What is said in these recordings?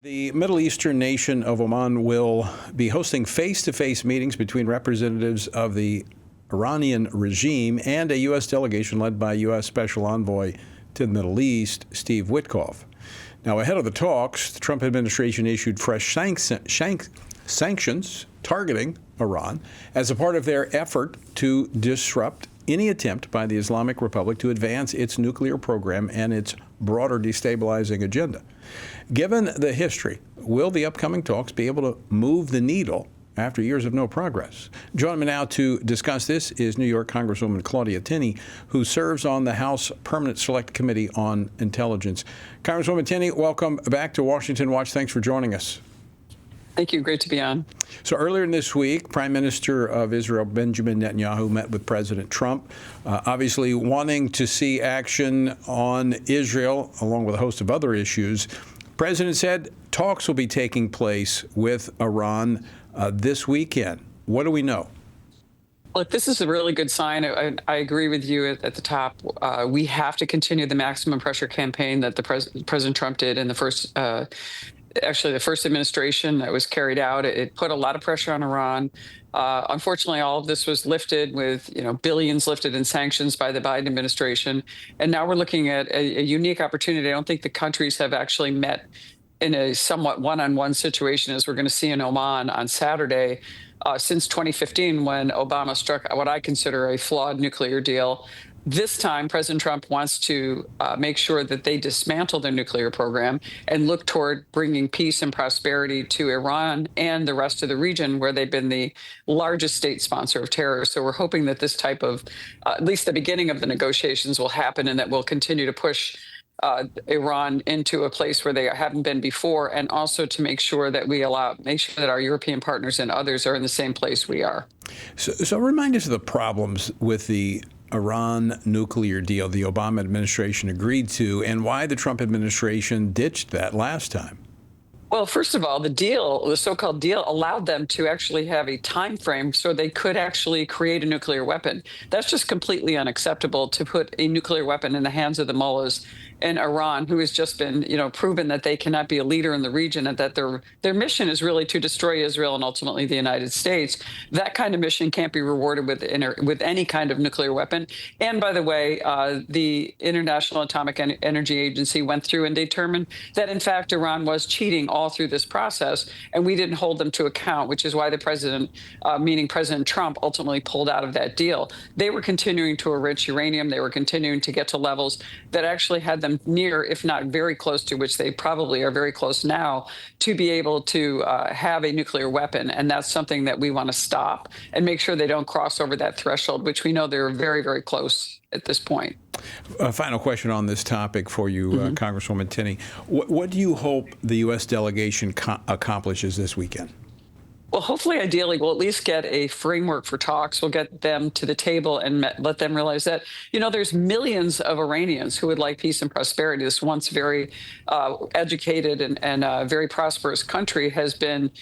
The Middle Eastern nation of Oman will be hosting face-to-face meetings between representatives of the Iranian regime and a U.S. delegation led by U.S. Special Envoy to the Middle East, Steve Witkoff. Now, ahead of the talks, the Trump administration issued fresh sanctions targeting Iran as a part of their effort to disrupt any attempt by the Islamic Republic to advance its nuclear program and its broader destabilizing agenda. Given the history, will the upcoming talks be able to move the needle after years of no progress? Joining me now to discuss this is New York Congresswoman Claudia Tenney, who serves on the House Permanent Select Committee on Intelligence. Congresswoman Tenney, welcome back to Washington Watch. Thanks for joining us. Thank you. Great to be on. So earlier in this week, Prime Minister of Israel, Benjamin Netanyahu, met with President Trump, obviously wanting to see action on Israel, along with a host of other issues. The President said talks will be taking place with Iran this weekend. What do we know? Look, this is a really good sign. I agree with you at the top. We have to continue the maximum pressure campaign that President Trump did in the first administration that was carried out. It put a lot of pressure on Iran. Unfortunately, all of this was lifted with, billions lifted in sanctions by the Biden administration. And now we're looking at a unique opportunity. I don't think the countries have actually met in a somewhat one-on-one situation, as we're going to see in Oman on Saturday, since 2015, when Obama struck what I consider a flawed nuclear deal. This time, President Trump wants to make sure that they dismantle their nuclear program and look toward bringing peace and prosperity to Iran and the rest of the region, where they've been the largest state sponsor of terror. So we're hoping that this type of, at least the beginning of the negotiations, will happen, and that we'll continue to push Iran into a place where they haven't been before, and also to make sure that make sure that our European partners and others are in the same place we are. So remind us of the problems with the Iran nuclear deal the Obama administration agreed to, and why the Trump administration ditched that last time. Well, first of all, the so-called deal, allowed them to actually have a time frame so they could actually create a nuclear weapon. That's just completely unacceptable, to put a nuclear weapon in the hands of the mullahs in Iran, who has just been, proven that they cannot be a leader in the region, and that their mission is really to destroy Israel and ultimately the United States. That kind of mission can't be rewarded with any kind of nuclear weapon. And by the way, the International Atomic Energy Agency went through and determined that, in fact, Iran was cheating all through this process, and we didn't hold them to account, which is why the president, meaning President Trump, ultimately pulled out of that deal. They were continuing to enrich uranium. They were continuing to get to levels that actually had them near, if not very close to, which they probably are very close now, to be able to have a nuclear weapon. And that's something that we want to stop and make sure they don't cross over that threshold, which we know they're very, very close at this point. A final question on this topic for you, Congresswoman Tenney. What do you hope the U.S. delegation accomplishes this weekend? Well, hopefully, ideally, we'll at least get a framework for talks. We'll get them to the table and let them realize that, there's millions of Iranians who would like peace and prosperity. This once very educated and very prosperous country has been,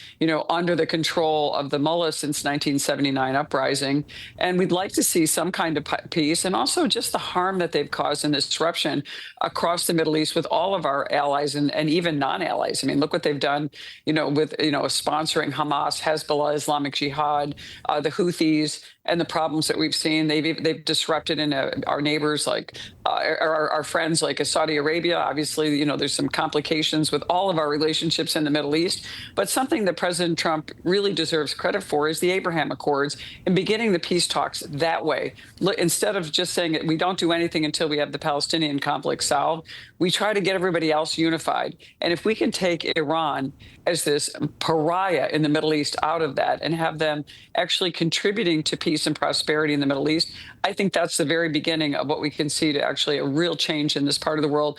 under the control of the mullahs since 1979 uprising. And we'd like to see some kind of peace, and also just the harm that they've caused in this disruption across the Middle East with all of our allies and even non-allies. I mean, look what they've done, with, sponsoring Hamas, Hezbollah, Islamic Jihad, the Houthis, and the problems that we've seen. They've disrupted in our neighbors, like our friends, like Saudi Arabia. Obviously, there's some complications with all of our relationships in the Middle East. But something that President Trump really deserves credit for is the Abraham Accords and beginning the peace talks that way. Instead of just saying that we don't do anything until we have the Palestinian conflict solved, we try to get everybody else unified. And if we can take Iran as this pariah in the Middle East out of that and have them actually contributing to peace and prosperity in the Middle East, I think that's the very beginning of what we can see to actually a real change in this part of the world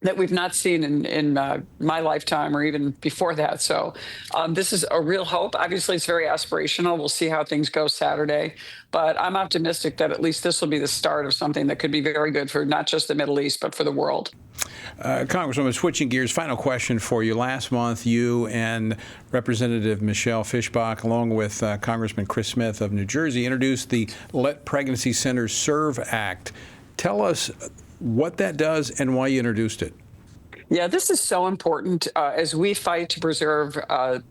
that we've not seen in my lifetime or even before that. So this is a real hope. Obviously, it's very aspirational. We'll see how things go Saturday. But I'm optimistic that at least this will be the start of something that could be very good for not just the Middle East, but for the world. Congresswoman, switching gears, final question for you. Last month, you and Representative Michelle Fischbach, along with Congressman Chris Smith of New Jersey, introduced the Let Pregnancy Centers Serve Act. Tell us what that does and why you introduced it. Yeah, this is so important as we fight to preserve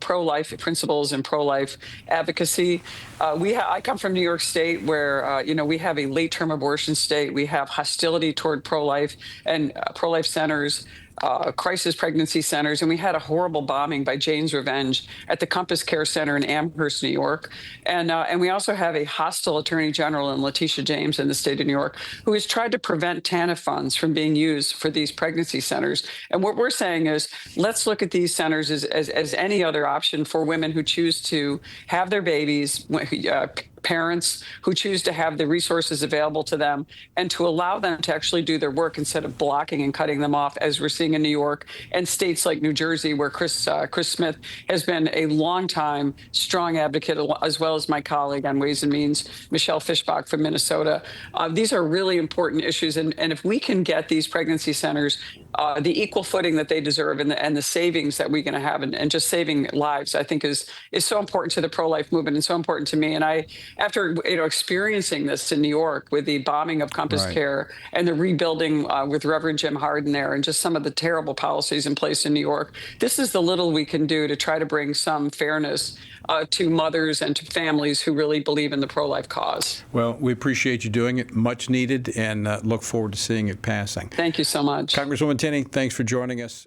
pro-life principles and pro-life advocacy. I come from New York State, where we have a late-term abortion state. We have hostility toward pro-life and pro-life centers. Crisis pregnancy centers, and we had a horrible bombing by Jane's Revenge at the Compass Care Center in Amherst, New York, and we also have a hostile Attorney General in Letitia James in the state of New York, who has tried to prevent TANF funds from being used for these pregnancy centers. And what we're saying is, let's look at these centers as any other option for women who choose to have their babies. Parents who choose to have the resources available to them, and to allow them to actually do their work instead of blocking and cutting them off, as we're seeing in New York and states like New Jersey, where Chris Smith has been a longtime strong advocate, as well as my colleague on Ways and Means, Michelle Fishbach from Minnesota. These are really important issues, and if we can get these pregnancy centers the equal footing that they deserve, and the savings that we're going to have, and just saving lives, I think is so important to the pro-life movement and so important to me. And after experiencing this in New York with the bombing of Compass Care and the rebuilding with Reverend Jim Harden there, and just some of the terrible policies in place in New York, this is the little we can do to try to bring some fairness to mothers and to families who really believe in the pro-life cause. Well, we appreciate you doing it, much needed, and look forward to seeing it passing. Thank you so much. Congresswoman Tenney, thanks for joining us.